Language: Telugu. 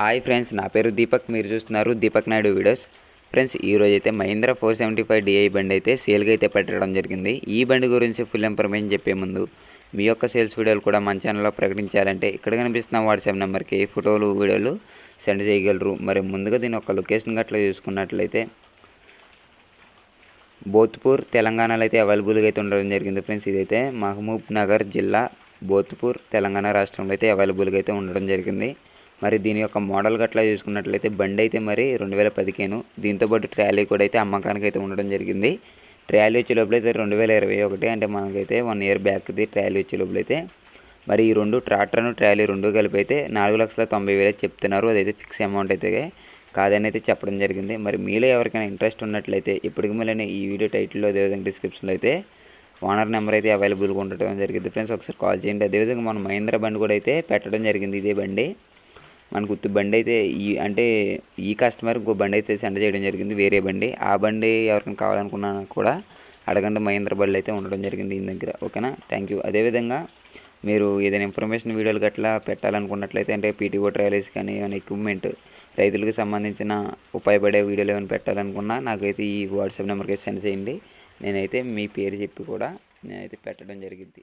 హాయ్ ఫ్రెండ్స్, నా పేరు దీపక్. మీరు చూస్తున్నారు దీపక్ నాయుడు వీడియోస్. ఫ్రెండ్స్, ఈరోజు అయితే మహీంద్రా 475 DI బండి అయితే సేల్గా అయితే పెట్టడం జరిగింది. ఈ బండి గురించి ఫుల్ ఇన్ఫర్మేషన్ చెప్పే ముందు మీ యొక్క సేల్స్ వీడియోలు కూడా మన ఛానల్లో ప్రకటించాలంటే ఇక్కడ కనిపిస్తున్న వాట్సాప్ నెంబర్కి ఫోటోలు వీడియోలు సెండ్ చేయగలరు. మరి ముందుగా దీని ఒక లొకేషన్ గట్లా చూసుకున్నట్లయితే బోత్పూర్ తెలంగాణలో అయితే అవైలబుల్గా అయితే ఉండడం జరిగింది. ఫ్రెండ్స్, ఇదైతే మహబూబ్ నగర్ జిల్లా బోత్పూర్ తెలంగాణ రాష్ట్రంలో అయితే అవైలబుల్గా అయితే ఉండడం జరిగింది. మరి దీని యొక్క మోడల్ గట్లా చూసుకున్నట్లయితే బండి అయితే మరి 2015. దీంతోపాటు ట్రాలీ కూడా అయితే అమ్మకానికి అయితే ఉండడం జరిగింది. ట్రాలీ వచ్చే లోపల అయితే 2021, అంటే మనకైతే 1 ఇయర్ బ్యాక్ది ట్రాలీ వచ్చే లోపల అయితే మరి ఈ రెండు ట్రాక్టర్ను ట్రాలీ రెండు కలిపి అయితే 4,90,000 చెప్తున్నారు. అదైతే ఫిక్స్ అమౌంట్ అయితే కాదని అయితే చెప్పడం జరిగింది. మరి మీలో ఎవరికైనా ఇంట్రెస్ట్ ఉన్నట్లయితే ఇప్పటికి మళ్ళీ ఈ వీడియో టైటిల్లో అదేవిధంగా డిస్క్రిప్షన్లో అయితే ఓనర్ నెంబర్ అయితే అవైలబుల్గా ఉండటం జరిగింది. ఫ్రెండ్స్, ఒకసారి కాల్ చేయండి. అదేవిధంగా మన మహీంద్రా బండి కూడా అయితే పెట్టడం జరిగింది. ఇదే బండి మనకు బండి అయితే ఈ కస్టమర్ ఇంకో బండి అయితే సెండ్ చేయడం జరిగింది, వేరే బండి. ఆ బండి ఎవరికైనా కావాలనుకున్నా కూడా అడగండి, మహీంద్రా బండి అయితే ఉండడం జరిగింది ఈయన దగ్గర. ఓకేనా, థ్యాంక్ యూ. అదేవిధంగా మీరు ఏదైనా ఇన్ఫర్మేషన్ వీడియోలు గట్లా పెట్టాలనుకున్నట్లయితే, అంటే పీటీఓ ట్రయల్స్ కానీ ఏమైనా ఎక్విప్మెంట్ రైతులకు సంబంధించిన ఉపయోగపడే వీడియోలు ఏమైనా పెట్టాలనుకున్నా నాకైతే ఈ వాట్సాప్ నెంబర్కి సెండ్ చేయండి. నేనైతే మీ పేరు చెప్పి కూడా నేనైతే పెట్టడం జరిగింది.